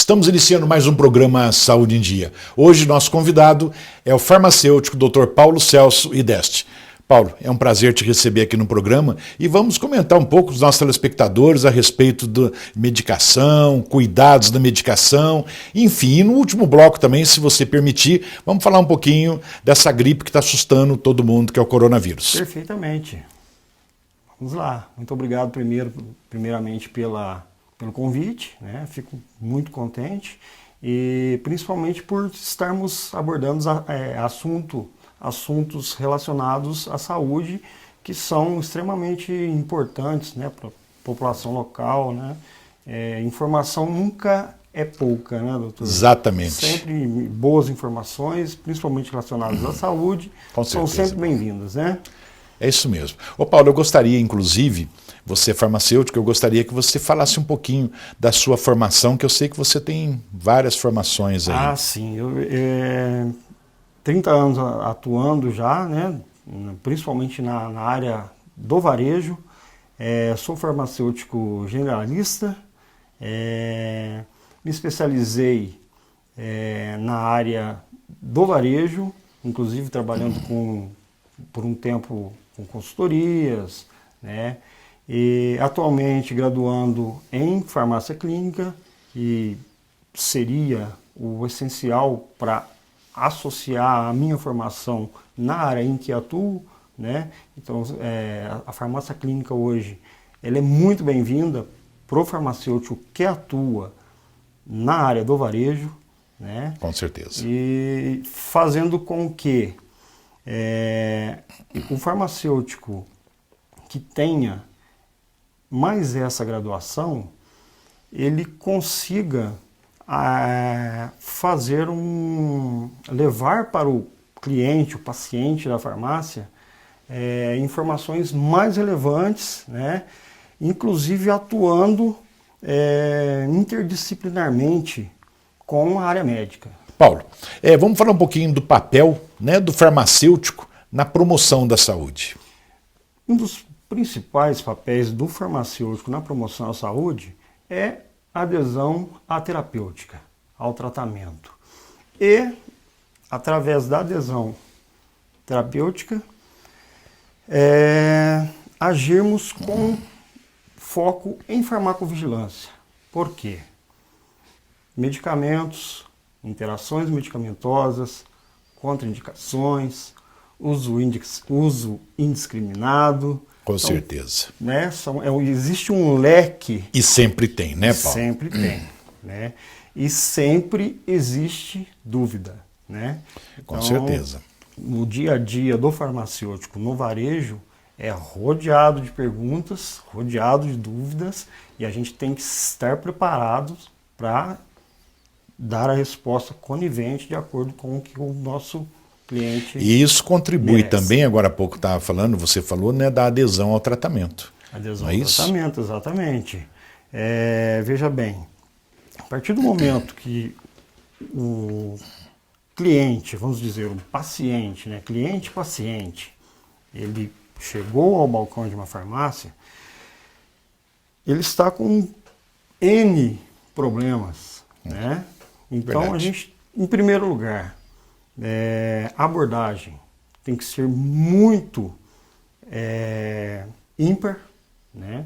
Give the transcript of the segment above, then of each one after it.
Estamos iniciando mais um programa Saúde em Dia. Hoje nosso convidado é o farmacêutico Dr. Paulo Celso Ideste. Paulo, é um prazer te receber aqui no programa e vamos comentar um pouco com os nossos telespectadores a respeito da medicação, cuidados da medicação, enfim, e no último bloco também, se você permitir, vamos falar um pouquinho dessa gripe que está assustando todo mundo, que é o coronavírus. Perfeitamente. Vamos lá. Muito obrigado primeiramente pelo convite, né? Fico muito contente e principalmente por estarmos abordando assuntos relacionados à saúde que são extremamente importantes, né, para a população local, né? Informação nunca é pouca, né, doutor? Exatamente. Sempre boas informações, principalmente relacionadas à saúde, são sempre bem-vindas, né? É isso mesmo. Ô Paulo, eu gostaria, inclusive, você é farmacêutico, eu gostaria que você falasse um pouquinho da sua formação, que eu sei que você tem várias formações aí. Ah, sim. 30 anos atuando já, né, principalmente na área do varejo. Sou farmacêutico generalista, me especializei na área do varejo, inclusive trabalhando por um tempo com consultorias, né? E atualmente graduando em farmácia clínica, que seria o essencial para associar a minha formação na área em que atuo, né? Então, a farmácia clínica hoje ela é muito bem-vinda para o farmacêutico que atua na área do varejo, né? Com certeza. E fazendo com que o farmacêutico que tenha mais essa graduação, ele consiga levar para o cliente, o paciente da farmácia, informações mais relevantes, né? Inclusive atuando interdisciplinarmente com a área médica. Paulo, vamos falar um pouquinho do papel, né, do farmacêutico na promoção da saúde. Um dos principais papéis do farmacêutico na promoção da saúde é a adesão à terapêutica, ao tratamento. E, através da adesão terapêutica, agirmos com foco em farmacovigilância. Por quê? Medicamentos, interações medicamentosas, contraindicações, uso indiscriminado. Com certeza. Né, existe um leque. E sempre tem, né, Paulo? Sempre tem. Né? E sempre existe dúvida. Né? Com certeza. No dia a dia do farmacêutico, no varejo, é rodeado de perguntas, rodeado de dúvidas, e a gente tem que estar preparados para dar a resposta conivente de acordo com o que o nosso cliente E isso contribui merece. Também, agora há pouco estava falando, você falou, né, da adesão ao tratamento. Adesão ao tratamento, exatamente. Veja bem, a partir do momento que o cliente, vamos dizer, o paciente, né, cliente-paciente, ele chegou ao balcão de uma farmácia, ele está com N problemas, né? Então, Verdade. a gente, em primeiro lugar, a abordagem tem que ser muito ímpar, né?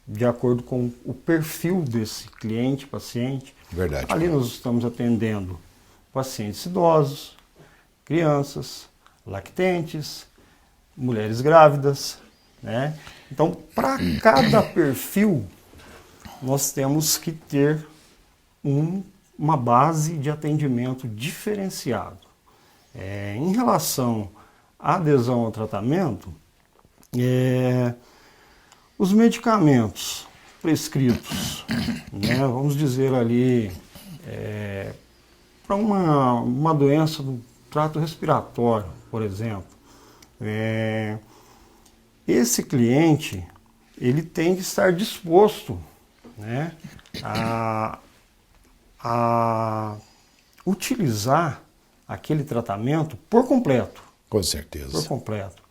De acordo com o perfil desse cliente, paciente. Verdade. Ali nós estamos atendendo pacientes idosos, crianças, lactentes, mulheres grávidas, né? Então, para cada perfil, nós temos que ter uma base de atendimento diferenciado. Em relação à adesão ao tratamento, os medicamentos prescritos, né, vamos dizer ali, para uma doença do trato respiratório, por exemplo, esse cliente ele tem que estar disposto, né, a utilizar aquele tratamento por completo. Com certeza. Por completo.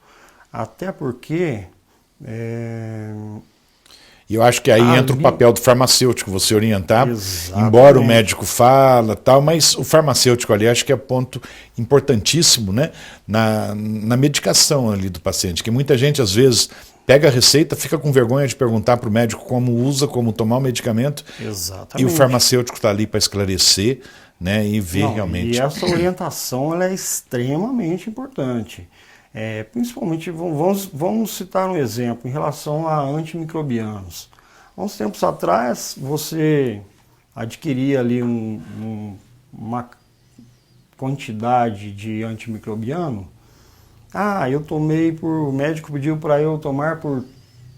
Até porque E eu acho que aí entra o papel do farmacêutico, você orientar, embora o médico fala, tal, mas o farmacêutico ali acho que é ponto importantíssimo, né, na medicação ali do paciente, que muita gente às vezes pega a receita, fica com vergonha de perguntar para o médico como usa, como tomar o medicamento. Exatamente. E o farmacêutico está ali para esclarecer, né, e ver realmente. E essa orientação ela é extremamente importante. Principalmente, vamos citar um exemplo em relação a antimicrobianos. Há uns tempos atrás, você adquiria ali uma quantidade de antimicrobiano. O médico pediu para eu tomar por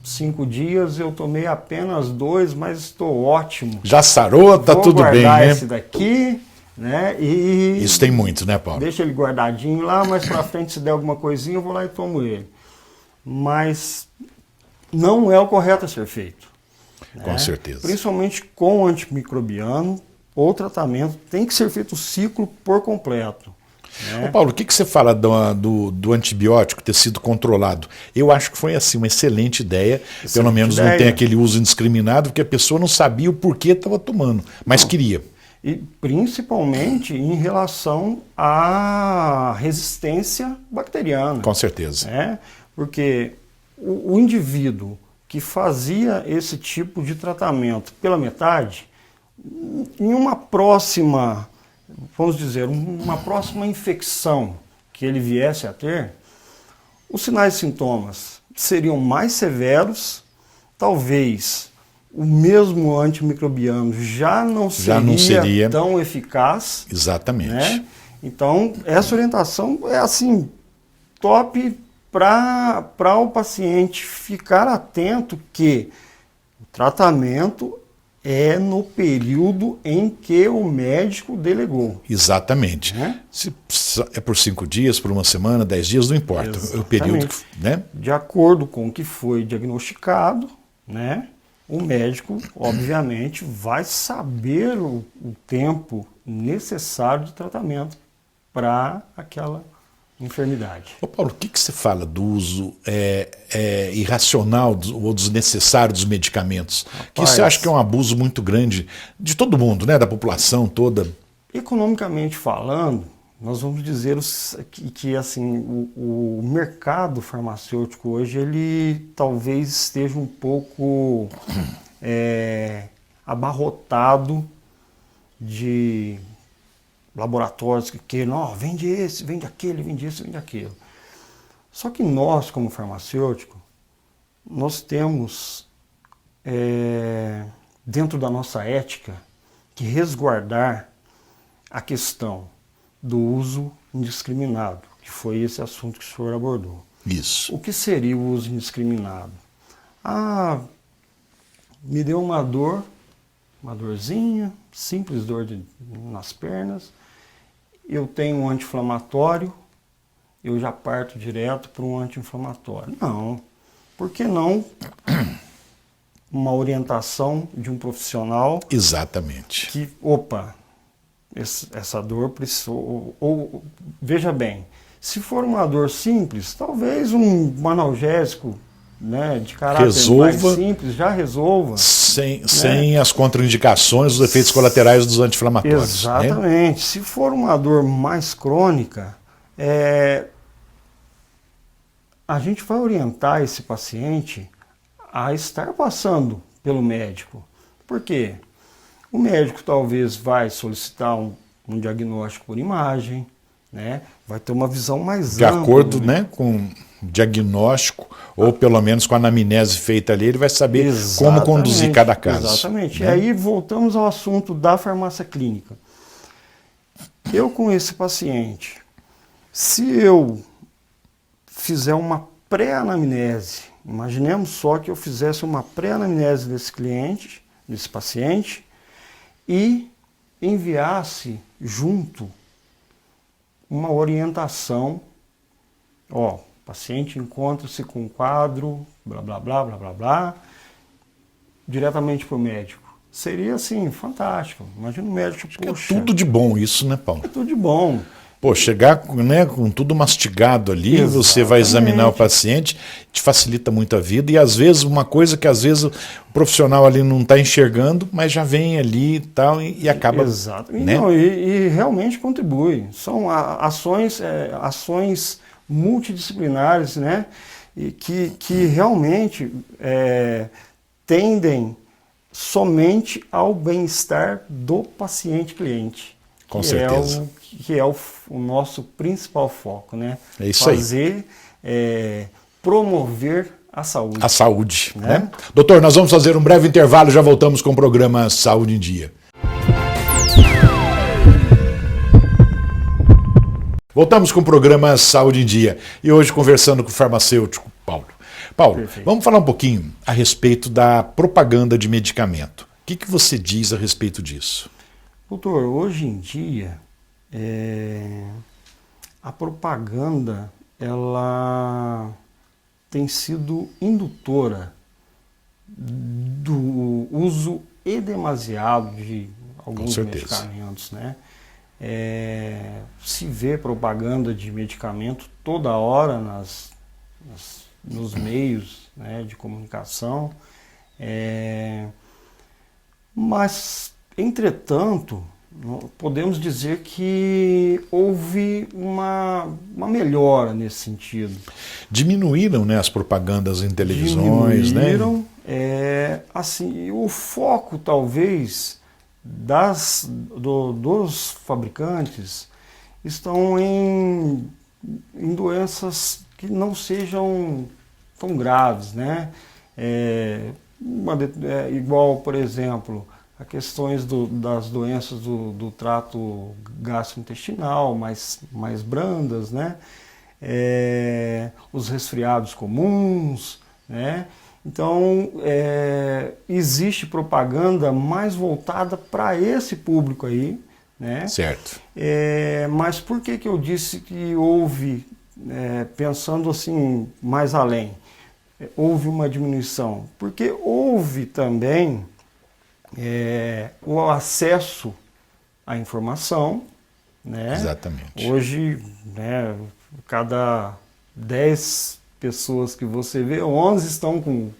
5 dias, eu tomei apenas 2, mas estou ótimo. Já sarou, tá tudo bem, né? Vou guardar esse daqui, né? E isso tem muito, né, Paulo? Deixa ele guardadinho lá, mais pra frente, se der alguma coisinha, eu vou lá e tomo ele. Mas não é o correto a ser feito. Com certeza. Principalmente com antimicrobiano, o tratamento tem que ser feito o ciclo por completo. Ô Paulo, o que você fala do antibiótico ter sido controlado? Eu acho que foi assim, uma excelente ideia. Pelo menos não tem aquele uso indiscriminado, porque a pessoa não sabia o porquê estava tomando, mas queria. E principalmente em relação à resistência bacteriana. Com certeza. Porque o indivíduo que fazia esse tipo de tratamento pela metade, em uma próxima, vamos dizer, uma próxima infecção que ele viesse a ter, os sinais e sintomas seriam mais severos, talvez o mesmo antimicrobiano já não seria tão eficaz. Exatamente. Né? Então, essa orientação é assim, top para o paciente ficar atento que o tratamento é no período em que o médico delegou. Exatamente. Se é por 5 dias, por uma semana, 10 dias, não importa. Exatamente. É o período que, né? De acordo com o que foi diagnosticado, né? O médico, obviamente, vai saber o tempo necessário de tratamento para aquela enfermidade. Ô Paulo, o que você fala do uso irracional ou desnecessário dos medicamentos? Rapaz, que você acha que é um abuso muito grande de todo mundo, né? Da população toda? Economicamente falando, nós vamos dizer que assim, o mercado farmacêutico hoje ele talvez esteja um pouco abarrotado de laboratórios que não, vende esse, vende aquele, vende esse, vende aquilo. Só que nós, como farmacêutico, nós temos dentro da nossa ética que resguardar a questão do uso indiscriminado, que foi esse assunto que o senhor abordou. Isso. O que seria o uso indiscriminado? Me deu uma dorzinha, simples dor nas pernas, eu tenho um anti-inflamatório, eu já parto direto para um anti-inflamatório. Não. Por que não uma orientação de um profissional? Exatamente. Que, essa dor precisou... veja bem, se for uma dor simples, talvez um analgésico, né, de caráter mais simples já resolva. Sem as contraindicações, os efeitos colaterais dos anti-inflamatórios. Exatamente. Né? Se for uma dor mais crônica, a gente vai orientar esse paciente a estar passando pelo médico. Por quê? O médico talvez vai solicitar um diagnóstico por imagem, né? Vai ter uma visão mais ampla. De acordo, né, com o diagnóstico, ou pelo menos com a anamnese feita ali, ele vai saber como conduzir cada caso. Exatamente. Né? E aí voltamos ao assunto da farmácia clínica. Eu com esse paciente, se eu fizer uma pré-anamnese, imaginemos só que eu fizesse uma pré-anamnese desse paciente, e enviasse junto uma orientação, o paciente encontra-se com um quadro, blá, blá, blá, blá, blá, blá, diretamente para o médico. Seria, assim, fantástico. Imagina o médico, poxa... É tudo de bom isso, né, Paulo? É tudo de bom. Pô, chegar, né, com tudo mastigado ali, Exatamente. você vai examinar o paciente, te facilita muito a vida, e às vezes uma coisa que às vezes o profissional ali não está enxergando, mas já vem ali e tal, e acaba... Exato. Né? Não, e realmente contribui. São ações multidisciplinares, né? E que realmente tendem somente ao bem-estar do paciente-cliente. Com certeza. Que é o nosso principal foco, né? É isso Fazer, promover a saúde. A saúde, Né? né? Doutor, nós vamos fazer um breve intervalo, já voltamos com o programa Saúde em Dia. Voltamos com o programa Saúde em Dia e hoje conversando com o farmacêutico Paulo. Paulo, Perfeito. Vamos falar um pouquinho a respeito da propaganda de medicamento. O que você diz a respeito disso? Doutor, hoje em dia, a propaganda, ela tem sido indutora do uso demasiado de alguns medicamentos, né? Se vê propaganda de medicamento toda hora nos meios, né, de comunicação, mas, entretanto, podemos dizer que houve uma melhora nesse sentido. Diminuíram, né, as propagandas em televisões, Diminuíram, né? Assim, o foco talvez dos fabricantes estão em doenças que não sejam tão graves, né? Igual, por exemplo, a questões das doenças do trato gastrointestinal, mais brandas, né? Os resfriados comuns, né? Então, existe propaganda mais voltada para esse público aí, né? Certo. Mas por que eu disse que houve, pensando assim mais além, houve uma diminuição? Porque houve também o acesso à informação, né? Exatamente. Hoje, né, cada 10 pessoas que você vê, 11 estão com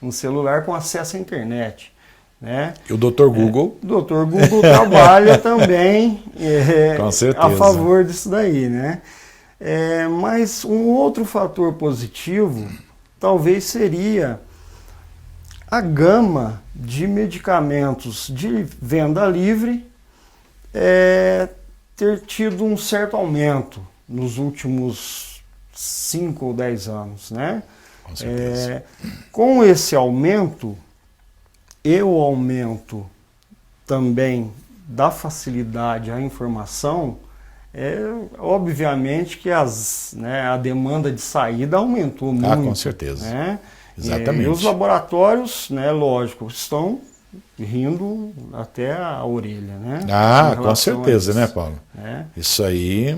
um celular com acesso à internet, né? E o Dr. Google? O Dr. Google trabalha também Com certeza. a favor disso daí, né? Mas um outro fator positivo talvez seria a gama de medicamentos de venda livre ter tido um certo aumento nos últimos 5 ou 10 anos, né? Com certeza. Com esse aumento e o aumento também da facilidade à informação, obviamente que a demanda de saída aumentou muito. Com certeza. Né? Exatamente. E os laboratórios, né, lógico, estão rindo até a orelha, né? Com certeza, né, Paulo? Isso aí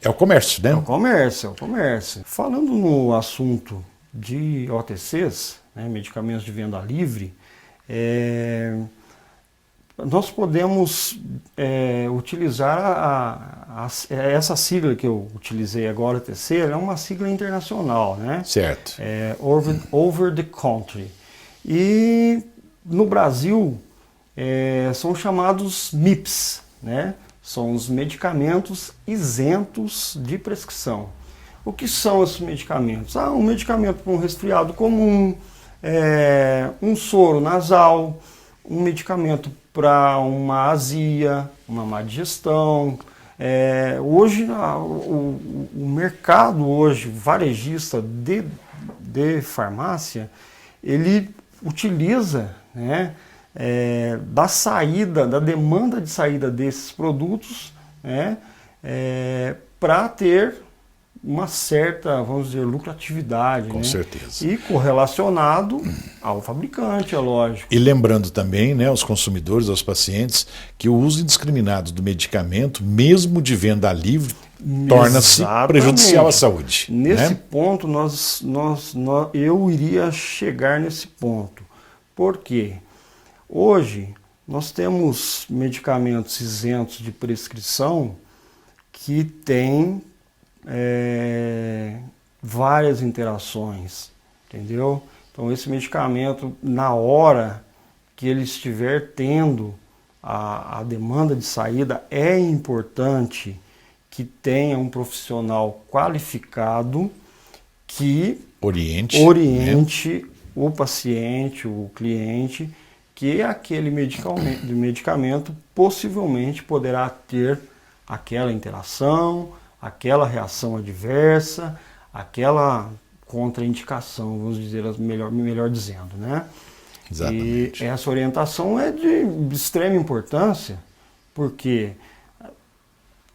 é o comércio, né? É o comércio. Falando no assunto de OTCs, né, medicamentos de venda livre, nós podemos utilizar essa sigla que eu utilizei agora, OTC, é uma sigla internacional, né? Certo. Over the country. E no Brasil são chamados MIPs, né? São os medicamentos isentos de prescrição. O que são esses medicamentos? Um medicamento para um resfriado comum, um soro nasal, um medicamento para uma azia, uma má digestão. Hoje, o mercado hoje, varejista de farmácia, ele utiliza, né, da demanda de saída desses produtos, né, para ter uma certa, vamos dizer, lucratividade. Com certeza. E correlacionado ao fabricante, é lógico. E lembrando também, né, aos consumidores, aos pacientes, que o uso indiscriminado do medicamento, mesmo de venda livre, torna-se prejudicial à saúde. Nesse ponto, eu iria chegar nesse ponto. Por quê? Hoje, nós temos medicamentos isentos de prescrição que tem várias interações, entendeu? Então esse medicamento, na hora que ele estiver tendo a demanda de saída, é importante que tenha um profissional qualificado que oriente né? O paciente, o cliente, que aquele medicamento possivelmente poderá ter aquela interação, aquela reação adversa, aquela contraindicação, vamos dizer, melhor dizendo, né? Exatamente. E essa orientação é de extrema importância, porque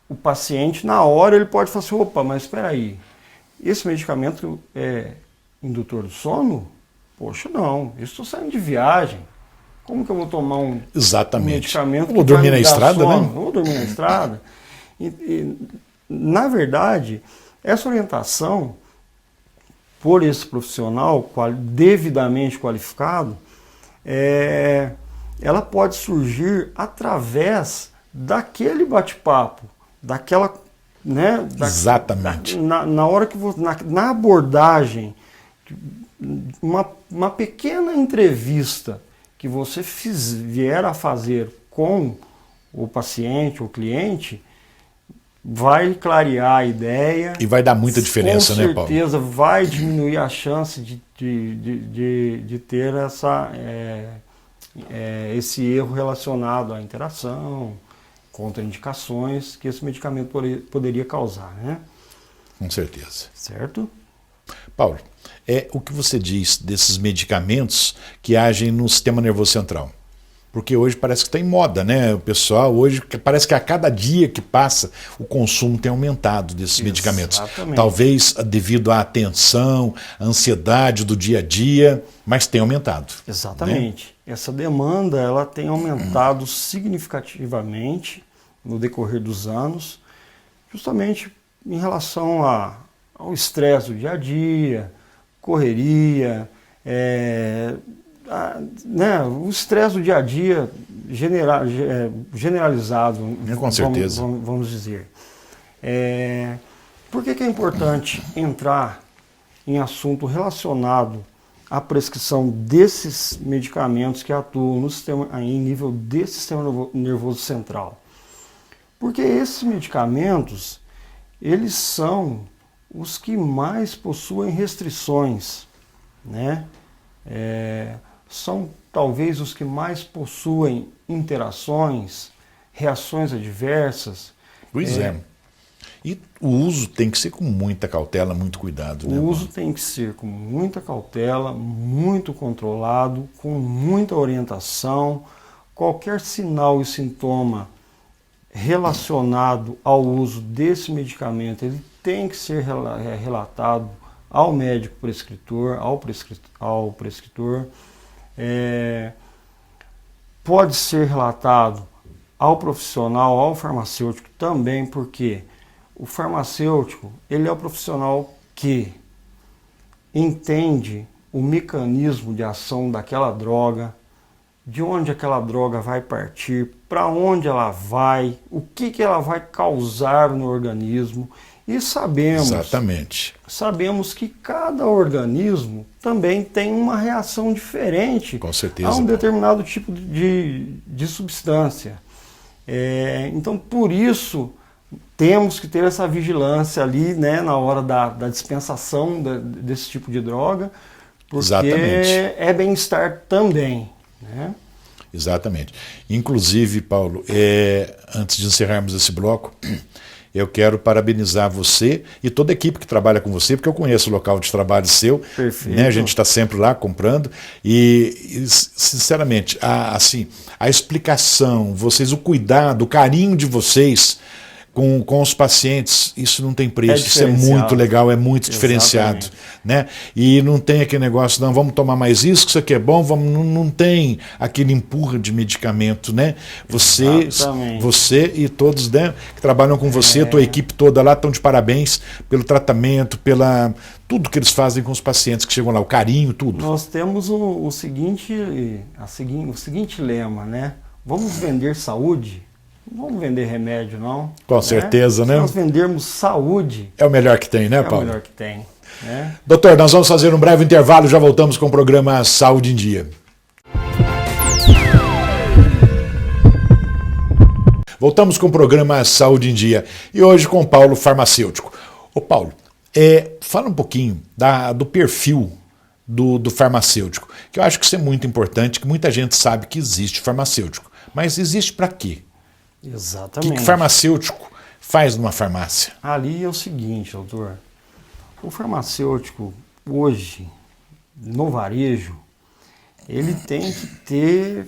o paciente, na hora, ele pode falar assim, opa, mas espera aí, esse medicamento é indutor do sono? Poxa, não, eu estou saindo de viagem. Como que eu vou tomar um medicamento? Vou dormir na estrada, sono? né? Vou dormir na estrada. Na verdade, essa orientação por esse profissional devidamente qualificado, ela pode surgir através daquele bate-papo, daquela, né? Exatamente. Na hora que na abordagem, uma pequena entrevista que você vier a fazer com o paciente, o cliente, vai clarear a ideia. E vai dar muita diferença, né, Paulo? Com certeza vai diminuir a chance de ter esse erro relacionado à interação, contraindicações que esse medicamento poderia causar, né? Com certeza. Certo? Paulo, o que você diz desses medicamentos que agem no sistema nervoso central? Porque hoje parece que está em moda, né? O pessoal hoje parece que a cada dia que passa o consumo tem aumentado desses medicamentos. Talvez devido à tensão, à ansiedade do dia a dia, mas tem aumentado. Exatamente. Né? Essa demanda ela tem aumentado significativamente no decorrer dos anos, justamente em relação ao estresse do dia a dia, correria, né, o estresse do dia a dia generalizado, com certeza. vamos dizer. Por que é importante entrar em assunto relacionado à prescrição desses medicamentos que atuam no sistema, em nível desse sistema nervoso central? Porque esses medicamentos, eles são os que mais possuem restrições, né? São talvez os que mais possuem interações, reações adversas. Pois é. E o uso tem que ser com muita cautela, muito cuidado. O uso tem que ser com muita cautela, muito controlado, com muita orientação. Qualquer sinal e sintoma relacionado ao uso desse medicamento, ele tem que ser relatado ao médico prescritor, ao prescritor. Pode ser relatado ao profissional, ao farmacêutico também, porque o farmacêutico, ele é o profissional que entende o mecanismo de ação daquela droga, de onde aquela droga vai partir, para onde ela vai, o que ela vai causar no organismo. E sabemos que cada organismo também tem uma reação diferente com certeza, a um determinado tipo de substância. Então, por isso, temos que ter essa vigilância ali, né, na hora da dispensação desse tipo de droga, porque é bem-estar também, né? Exatamente. Inclusive, Paulo, antes de encerrarmos esse bloco, eu quero parabenizar você e toda a equipe que trabalha com você, porque eu conheço o local de trabalho seu. Perfeito. Né? A gente está sempre lá comprando e sinceramente, a explicação, o cuidado, o carinho de vocês com os pacientes, isso não tem preço, isso é muito legal, é muito diferenciado, né? E não tem aquele negócio, não, vamos tomar mais isso aqui é bom, não tem aquele empurra de medicamento, né? Você e todos, né, que trabalham com você, a tua equipe toda lá, estão de parabéns pelo tratamento, tudo que eles fazem com os pacientes que chegam lá, o carinho, tudo. Nós temos o seguinte lema, né? Vamos vender saúde? não vamos vender remédio, não. Com certeza, né? Se nós vendermos saúde, É o melhor que tem, né, Paulo? É o melhor que tem. Né? Doutor, nós vamos fazer um breve intervalo, já voltamos com o programa Saúde em Dia. Voltamos com o programa Saúde em Dia e hoje com o Paulo, farmacêutico. Ô Paulo, fala um pouquinho do perfil do farmacêutico, que eu acho que isso é muito importante, que muita gente sabe que existe farmacêutico, mas existe para quê? Exatamente. O que farmacêutico faz numa farmácia? Ali é o seguinte, doutor, o farmacêutico hoje, no varejo, ele tem que ter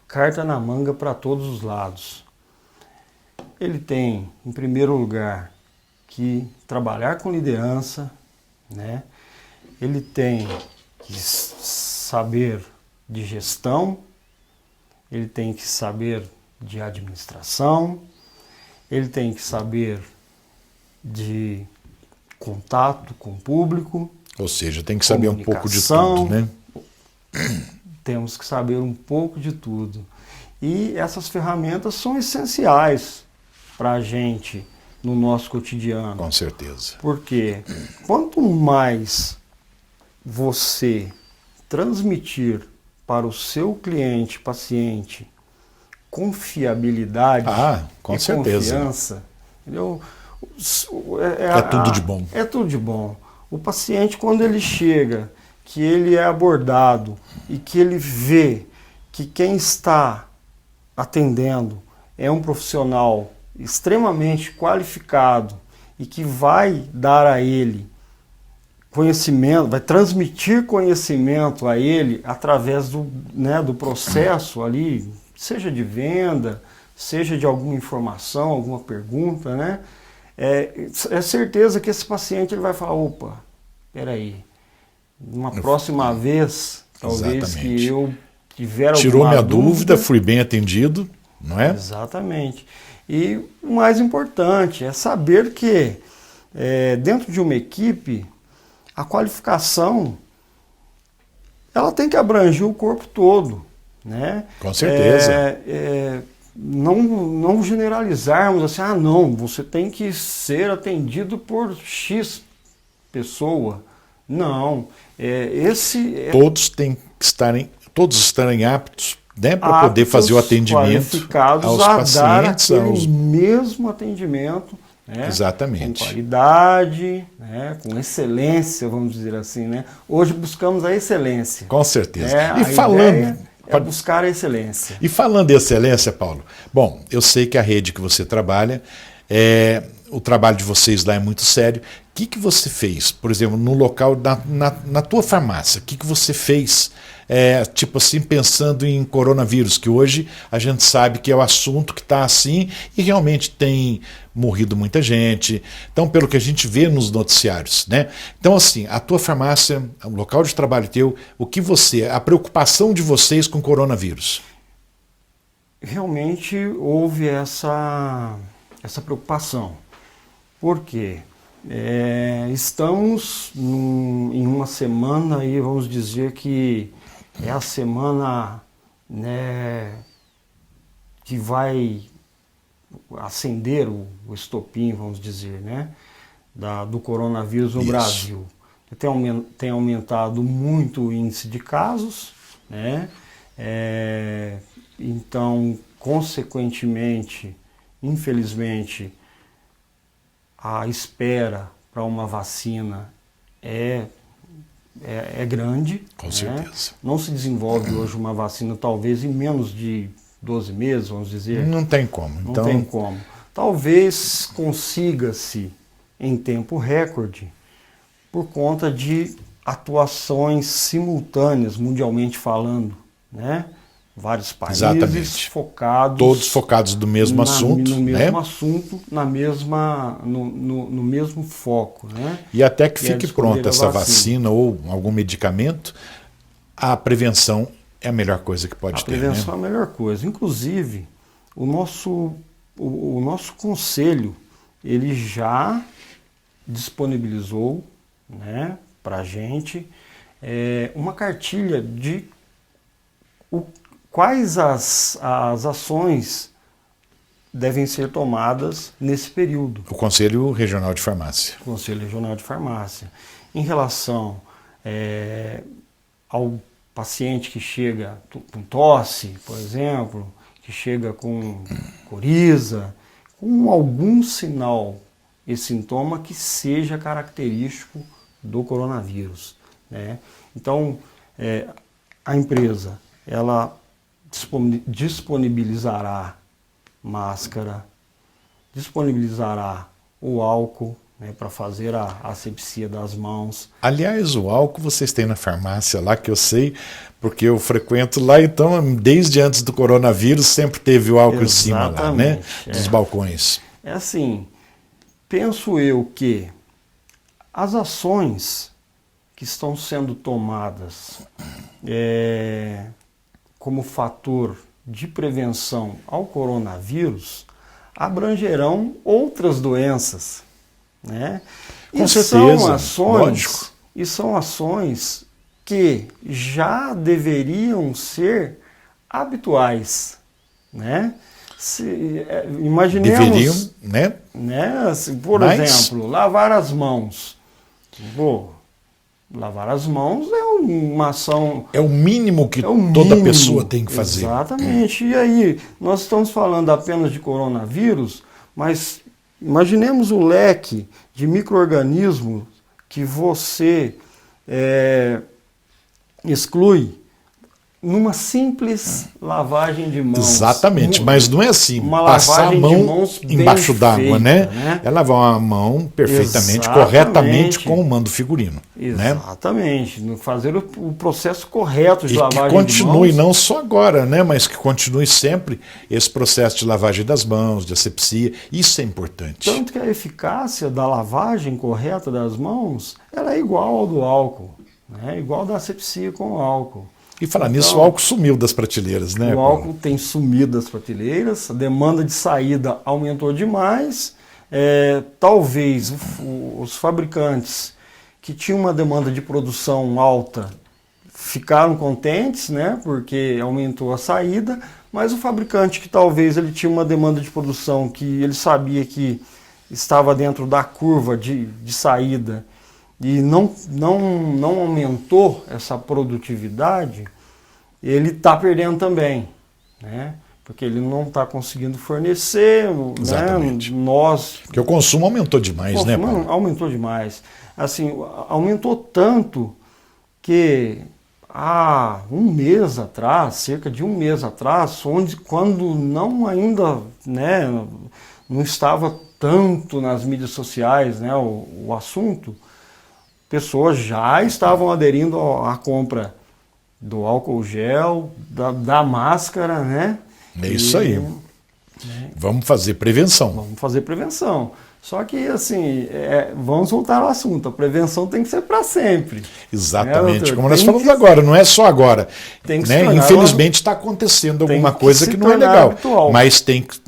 carta na manga para todos os lados. Ele tem, em primeiro lugar, que trabalhar com liderança, né? Ele tem que saber de gestão, ele tem que saber de administração, ele tem que saber de contato com o público. Ou seja, tem que saber um pouco de tudo, né? Temos que saber um pouco de tudo. E essas ferramentas são essenciais para a gente no nosso cotidiano. Com certeza. Porque quanto mais você transmitir para o seu cliente, paciente, confiabilidade com e certeza. Confiança, entendeu? É tudo de bom. É tudo de bom. O paciente, quando ele chega, que ele é abordado e que ele vê que quem está atendendo é um profissional extremamente qualificado e que vai dar a ele conhecimento, vai transmitir conhecimento a ele através do processo ali, seja de venda, seja de alguma informação, alguma pergunta, né? É certeza que esse paciente ele vai falar, opa, peraí, uma próxima vez, talvez Exatamente. que eu tiver alguma Tirou minha dúvida, fui bem atendido, não é? Exatamente. E o mais importante é saber que dentro de uma equipe, a qualificação ela tem que abranger o corpo todo, né? Com certeza. Não generalizarmos assim, não, você tem que ser atendido por X pessoa. Não. Todos estarem aptos, né, para poder fazer o atendimento aos pacientes. O mesmo atendimento, né, exatamente. Com qualidade, né, com excelência, vamos dizer assim, né? Hoje buscamos a excelência. Com certeza. E falando buscar a excelência. E falando em excelência, Paulo, bom, eu sei que a rede que você trabalha, o trabalho de vocês lá é muito sério. O que você fez, por exemplo, no local, na tua farmácia? O que você fez, tipo assim, pensando em coronavírus, que hoje a gente sabe que é o assunto que está assim e realmente tem morrido muita gente. Então, pelo que a gente vê nos noticiários, né? Então, assim, a tua farmácia, o local de trabalho teu, a preocupação de vocês com o coronavírus? Realmente houve essa preocupação. Por quê? Estamos em uma semana aí, vamos dizer que é a semana, né, que vai acender o estopim, vamos dizer, né, do coronavírus no Brasil. Tem aumentado muito o índice de casos, né, então, consequentemente, infelizmente, a espera para uma vacina é grande. Com certeza. Não se desenvolve hoje uma vacina, talvez, em menos de 12 meses, vamos dizer. Não tem como. Não tem como. Talvez consiga-se em tempo recorde por conta de atuações simultâneas, mundialmente falando, né? Vários países todos focados no mesmo assunto, no mesmo assunto, no mesmo foco, né? E até que fique pronta essa vacina ou algum medicamento, a prevenção é a melhor coisa que pode ter. A prevenção é a melhor coisa. Inclusive, o nosso conselho, ele já disponibilizou, né, para a gente uma cartilha de quais as ações devem ser tomadas nesse período. O Conselho Regional de Farmácia. Conselho Regional de Farmácia. Em relação ao paciente que chega com tosse, por exemplo, que chega com coriza, com algum sinal e sintoma que seja característico do coronavírus, né? Então, a empresa, ela disponibilizará máscara, disponibilizará o álcool, né, para fazer a asepsia das mãos. Aliás, o álcool vocês têm na farmácia lá, que eu sei, porque eu frequento lá, então, desde antes do coronavírus, sempre teve o álcool em cima lá, né? Dos balcões. É assim, penso eu que as ações que estão sendo tomadas como fator de prevenção ao coronavírus abrangerão outras doenças, né? Com certeza, lógico. E são ações que já deveriam ser habituais, né? Imaginemos, deveriam, né? Por exemplo, lavar as mãos. Lavar as mãos é uma ação... É o mínimo que toda pessoa tem que fazer. Exatamente. E aí, nós estamos falando apenas de coronavírus, mas imaginemos o leque de micro-organismos que você exclui numa simples lavagem de mãos. Exatamente, mas não é assim, uma passar a mão embaixo d'água, né? né? É lavar a mão perfeitamente, Exatamente. corretamente, com o mando figurino. Exatamente, né? Fazer o processo correto de lavagem que continue, de mãos. não só agora, né? Mas que continue sempre esse processo de lavagem das mãos, de asepsia, isso é importante. Tanto que a eficácia da lavagem correta das mãos, ela é igual ao do álcool, né? Igual da asepsia com o álcool. E falar nisso, o álcool sumiu das prateleiras, né? O álcool tem sumido das prateleiras, a demanda de saída aumentou demais. Talvez os fabricantes que tinham uma demanda de produção alta ficaram contentes, né? Porque aumentou a saída, mas o fabricante que talvez ele tinha uma demanda de produção que ele sabia que estava dentro da curva de saída e não aumentou essa produtividade, ele está perdendo também, né? Porque ele não está conseguindo fornecer, exatamente, né? Porque o consumo aumentou demais, né, Paulo? Aumentou demais. Assim, aumentou tanto que há um mês atrás, cerca de um mês atrás, quando ainda, né, não estava tanto nas mídias sociais, né, o assunto, pessoas já estavam aderindo à compra do álcool gel, da máscara, né? É isso aí. Vamos fazer prevenção. Vamos fazer prevenção. Só que, assim, vamos voltar ao assunto. A prevenção tem que ser para sempre. Exatamente. Como nós falamos agora, não é só agora. Tem que né? Infelizmente está acontecendo alguma coisa que não é legal. Habitual. Mas tem que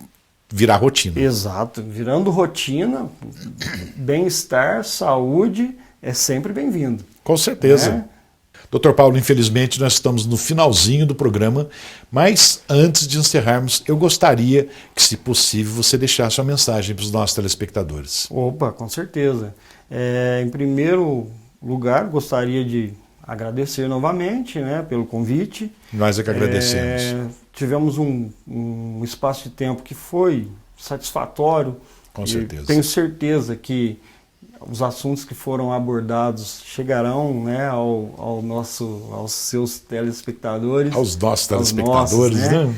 virar rotina. Exato. Virando rotina, bem-estar, saúde é sempre bem-vindo. Com certeza. Né? Doutor Paulo, infelizmente nós estamos no finalzinho do programa, mas antes de encerrarmos, eu gostaria que, se possível, você deixasse uma mensagem para os nossos telespectadores. Opa, com certeza. Em primeiro lugar, gostaria de agradecer novamente, né, pelo convite. Nós é que agradecemos. Tivemos um espaço de tempo que foi satisfatório. Com certeza. Tenho certeza que os assuntos que foram abordados chegarão, né, aos seus telespectadores. Aos nossos telespectadores, né?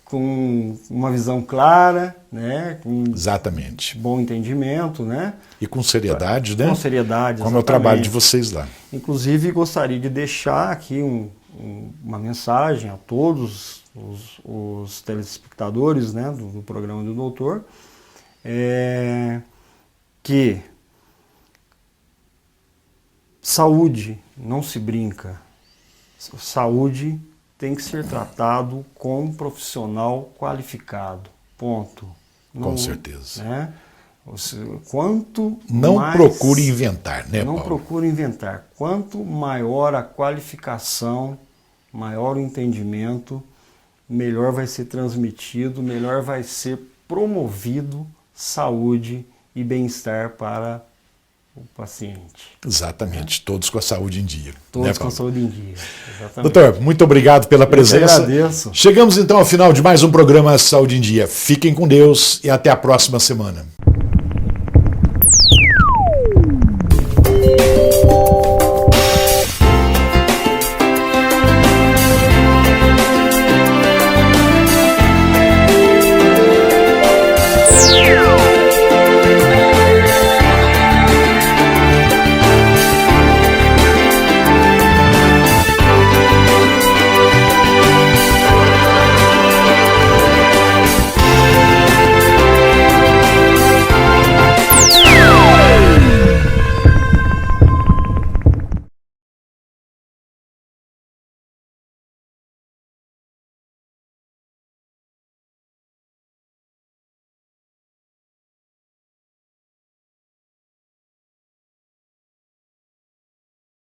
Com uma visão clara, né? Com exatamente. Bom entendimento, né? E com seriedade, né? Com seriedade, como é o trabalho de vocês lá. Inclusive, gostaria de deixar aqui uma mensagem a todos os telespectadores, né, do programa do doutor, que saúde não se brinca. Saúde tem que ser tratado com um profissional qualificado. Ponto. Com certeza. Né? Quanto não mais, procure inventar, né, Não Paulo? procure inventar. Quanto maior a qualificação, maior o entendimento, melhor vai ser transmitido, melhor vai ser promovido saúde e bem-estar para o paciente. Exatamente, todos com a saúde em dia. Todos com a saúde em dia. Exatamente. Doutor, muito obrigado pela presença. Eu que agradeço. Chegamos então ao final de mais um programa Saúde em Dia. Fiquem com Deus e até a próxima semana.